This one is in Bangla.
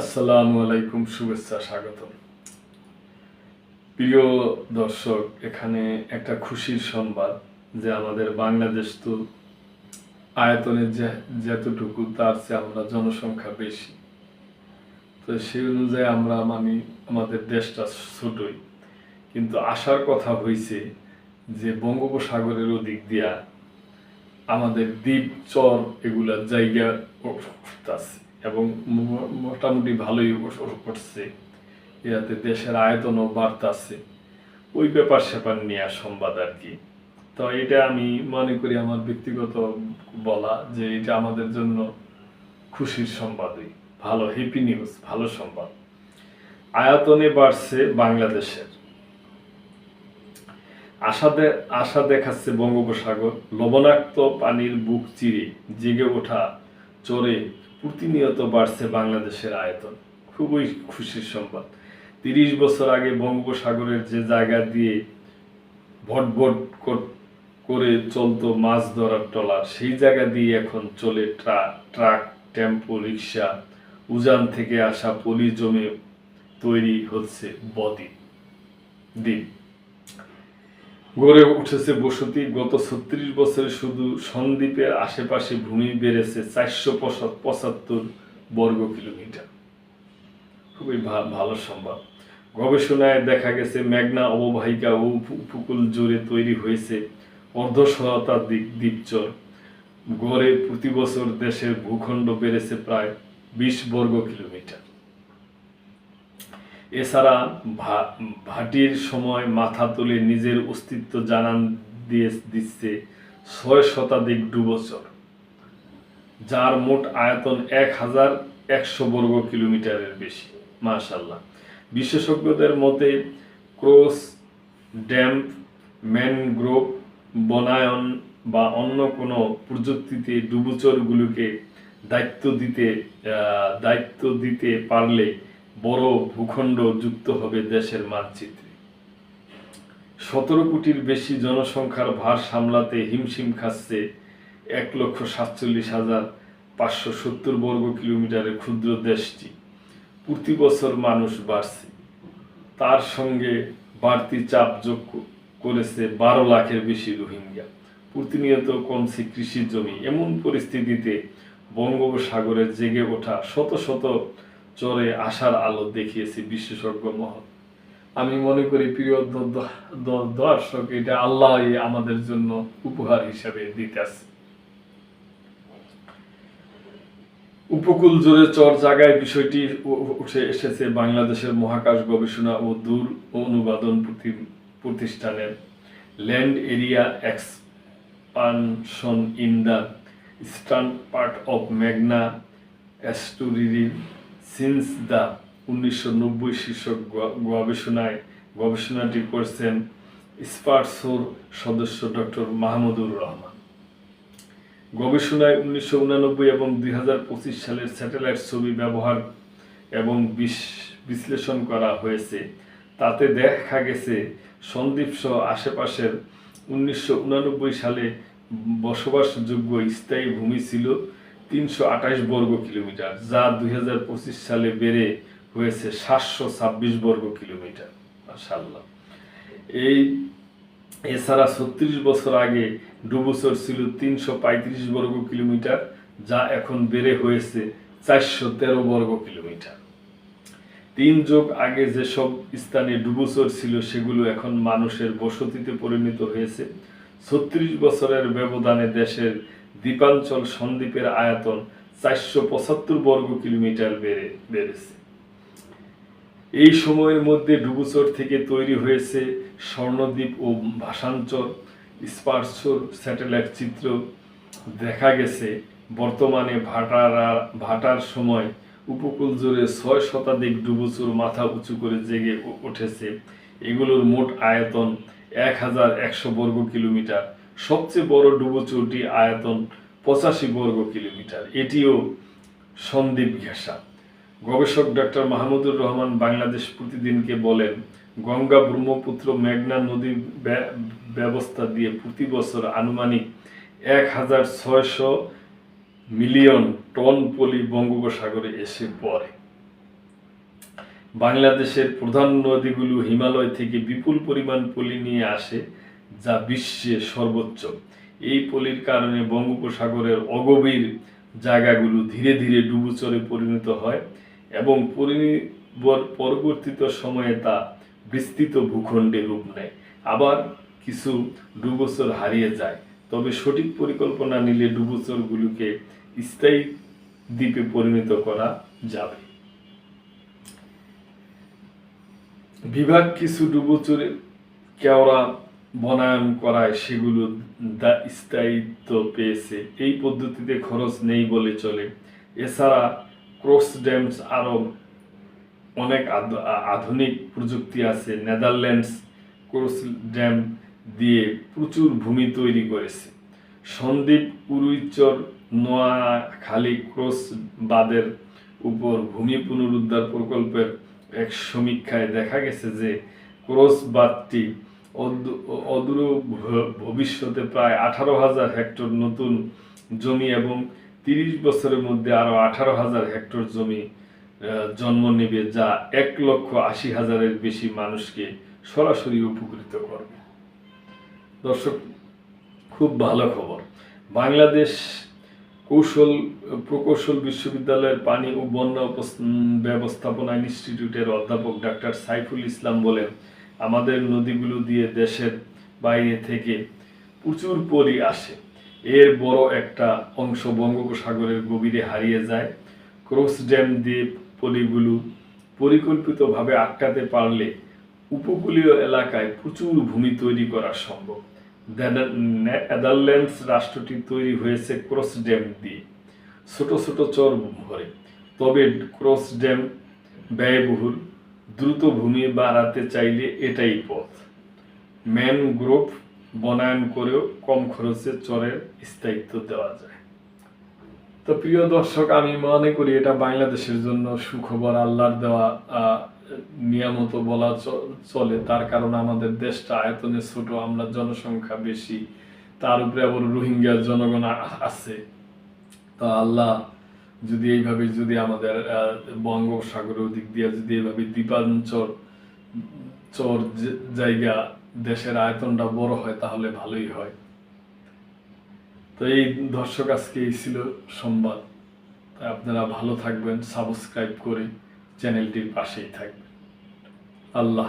আসসালামু আলাইকুম, শুভেচ্ছা, স্বাগতম। প্রিয় দর্শক, এখানে একটা খুশির সংবাদ যে আমাদের বাংলাদেশ তো আয়তনে যতটুকু তার চেয়ে আমরা জনসংখ্যা বেশি। তো সেই অনুযায়ী আমরা আমাদের দেশটা ছোটই, কিন্তু আসার কথা হয়েছে যে বঙ্গোপসাগরের ওদিক দিয়া আমাদের দ্বীপ চর এগুলার জায়গা আছে এবং মোটামুটি ভালোই করছে। ইয়াতে দেশের আয়তনও বাড়তাছে, ওই ব্যাপার স্যাপার নিয়ে সংবাদ আর কি। তো এটা আমি মনে করি আমার ব্যক্তিগত বলা যে এটা আমাদের জন্য খুশির সংবাদই, ভালো হ্যাপি নিউজ, ভালো সংবাদ। আয়তনে বাড়ছে বাংলাদেশের, আশা দেখাচ্ছে বঙ্গোপসাগর। লবণাক্ত পানির বুক চিরে জেগে ওঠা চরে প্রতিনিয়ত বাড়ছে বাংলাদেশের আয়তন, খুবই খুশির সংবাদ। 30 বছর আগে বঙ্গোপসাগরের যে জায়গা দিয়ে ভটভট করে চলতো মাছ ধরার ট্রলার, সেই জায়গা দিয়ে এখন চলে ট্রাক, টেম্পো, রিক্সা। উজান থেকে আসা পলি জমে তৈরি হচ্ছে দ্বীপ, গড়ে উঠেছে বসতি। গত 36 বছরে শুধু সন্দ্বীপের আশেপাশে ভূমি বেড়েছে 475 বর্গ কিলোমিটার। খুবই ভালো সংবাদ। গবেষণায় দেখা গেছে মেঘনা অববাহিকা ও উপকূল জুড়ে তৈরি হয়েছে অর্ধশতাধিক দ্বীপচর। গড়ে প্রতি বছর দেশের ভূখণ্ড বেড়েছে প্রায় 20 বর্গ কিলোমিটার। এছাড়া ভাটির সময় মাথা তুলে নিজের অস্তিত্ব জানান দিচ্ছে 6 শতাধিক ডুবোচর, যার মোট আয়তন 1100 বর্গ কিলোমিটারের বেশি। মাশাআল্লাহ। বিশেষজ্ঞদের মতে ক্রস ড্যাম, ম্যানগ্রোভ বনায়ন বা অন্য কোনো প্রযুক্তিতে ডুবোচরগুলোকে দায়িত্ব দিতে পারলে বড় ভূখণ্ড যুক্ত হবে দেশের মানচিত্রে। 17 কোটির বেশি জনসংখ্যার ভার সামলাতে হিমশিম খাচ্ছে 1,47,570 বর্গ কিলোমিটারের ক্ষুদ্র দেশটি। প্রতি বছর মানুষ বাড়ছে, তার সঙ্গে বাড়তি চাপ যোগ করেছে 12 লাখের বেশি রোহিঙ্গা। প্রতিনিয়ত কমছে কৃষি জমি। এমন পরিস্থিতিতে বঙ্গোপসাগরে জেগে ওঠা শত শত চরে আশার আলো দেখিয়েছে বিশেষজ্ঞ মহল। আমি মনে করি প্রিয় দর্শক, এটা আল্লাহ আমাদের জন্য উপহার হিসাবে দিতেছে। উপকূল জুড়ে চর জায়গায় বিষয়টি উঠে এসেছে বাংলাদেশের মহাকাশ গবেষণা ও দূর অনুবাদন প্রতিষ্ঠানের land area expansion in the eastern part of মেঘনা এস্টুরিরি সিন্স দ্য 1990 শীর্ষক গবেষণাটি করছেন স্পারসোর সদস্য ডক্টর মাহমুদুর রহমান। গবেষণায় 1989 এবং 2025 সালের স্যাটেলাইট ছবি ব্যবহার এবং বিশ্লেষণ করা হয়েছে। তাতে দেখা গেছে সন্দ্বীপ সহ আশেপাশের 1989 সালে বসবাসযোগ্য স্থায়ী ভূমি ছিল 328 বর্গ কিলোমিটার, যা 2025 সালে বেড়ে হয়েছে 726 বর্গ কিলোমিটার। মাশাআল্লাহ। এছাড়া 36 বছর আগে ডুবোচর ছিল 335 বর্গ কিলোমিটার, যা এখন বেড়ে হয়েছে 413 বর্গ কিলোমিটার। 3 যুগ আগে যেসব স্থানে ডুবোচর ছিল সেগুলো এখন মানুষের বসতিতে পরিণত হয়েছে। 36 বছরের ব্যবধানে দেশের দ্বীপাঞ্চল সন্দ্বীপের আয়তন 475 বর্গ কিলোমিটার বেড়েছে। এই সময়ের মধ্যে ডুবোচর থেকে তৈরি হয়েছে স্বর্ণদ্বীপ ও ভাসানচর। স্পারসোর স্যাটেলাইট চিত্র দেখা গেছে বর্তমানে ভাটার সময় উপকূল জুড়ে 6 শতাধিক ডুবোচর মাথা উঁচু করে জেগে উঠেছে। এগুলোর মোট আয়তন 1100 বর্গ কিলোমিটার। সবচেয়ে বড় ডুবোচরটি আয়তন 85 বর্গ কিলোমিটার, এটিও সন্দ্বীপ ঘেঁষা। গবেষক ডক্টর মাহমুদুর রহমান বাংলাদেশ প্রতিদিনকে বলেন, গঙ্গা, ব্রহ্মপুত্র, মেঘনা নদীর ব্যবস্থা দিয়ে প্রতি বছর আনুমানিক 1600 মিলিয়ন টন পলি বঙ্গোপসাগরে এসে পড়ে। বাংলাদেশের প্রধান নদীগুলো হিমালয় থেকে বিপুল পরিমাণ পলি নিয়ে আসে, যা বিশ্বে সর্বোচ্চ। এই পলির কারণে বঙ্গোপসাগরের অগভীর জায়গাগুলো ধীরে ধীরে ডুবোচরে পরিণত হয় এবং পরবর্তীত সময়ে তা বিস্তৃত ভূখণ্ডে রূপ নেয়। আবার কিছু ডুবোচর হারিয়ে যায়, তবে সঠিক পরিকল্পনা নিলে ডুবোচরগুলোকে স্থায়ী দ্বীপে পরিণত করা যাবে। বিভাগ কিছু ডুবোচরে কেওড়া বনায়ন করায় সেগুলো স্থায়িত্ব পেয়েছে। এই পদ্ধতিতে খরচ নেই বলে চলে। এছাড়া ক্রস ড্যামস আরও অনেক আধুনিক প্রযুক্তি আছে। নেদারল্যান্ডস ক্রস ড্যাম দিয়ে প্রচুর ভূমি তৈরি করেছে। সন্দ্বীপ উরুইচর নোয়াখালী ক্রস বাঁধের উপর ভূমি পুনরুদ্ধার প্রকল্পের এক সমীক্ষায় দেখা গেছে যে ক্রস বাঁধটি অদূর ভবিষ্যতে প্রায় 18,000 হেক্টর নতুন জমি এবং 30 বছরের মধ্যে আরও 18,000 হেক্টর জমি জন্ম নেবে, যা 1,80,000-এর বেশি মানুষকে সরাসরি উপকৃত করবে। দর্শক, খুব ভালো খবর। বাংলাদেশ প্রকৌশল বিশ্ববিদ্যালয়ের পানি ও বন্যা ব্যবস্থাপনা ইনস্টিটিউটের অধ্যাপক ডাক্তার সাইফুল ইসলাম বলেন, আমাদের নদীগুলো দিয়ে দেশের বাইরে থেকে প্রচুর পলি আসে। এর বড় একটা অংশ বঙ্গোপসাগরের গভীরে হারিয়ে যায়। ক্রস ড্যাম দিয়ে পলিগুলো পরিকল্পিতভাবে আটকাতে পারলে উপকূলীয় এলাকায় প্রচুর ভূমি তৈরি করা সম্ভব। নেদারল্যান্ডস রাষ্ট্রটি তৈরি হয়েছে ক্রস ড্যাম দিয়ে, ছোট ছোট চর ভরে। তবে ক্রস ড্যাম ব্যয়বহুল, দ্রুত ভূমি বাড়াতে চাইলে এটাই পথ। ম্যানগ্রোভ বনায়ন করেও কম খরচে চরের স্থায়িত্ব দেওয়া যায়। তো প্রিয় দর্শক, আমি মনে করি এটা বাংলাদেশের জন্য সুখবর, আল্লাহর দেওয়া নিয়ামত বলা চলে। তার কারণ আমাদের দেশটা আয়তনে ছোট, আমরা জনসংখ্যা বেশি, তার উপরে আবার রোহিঙ্গা জনগণ আছে। তো আল্লাহ যদি এইভাবে যদি আমাদের বঙ্গোপসাগরের দিক দিয়ে যদি এইভাবে দ্বীপাঞ্চল চর জায়গা দেশের আয়তনটা বড় হয় তাহলে ভালোই হয়। তো এই দর্শক, আজকে এই ছিল সংবাদ। তাই আপনারা ভালো থাকবেন, সাবস্ক্রাইব করে চ্যানেলটির পাশেই থাকবেন। আল্লাহ।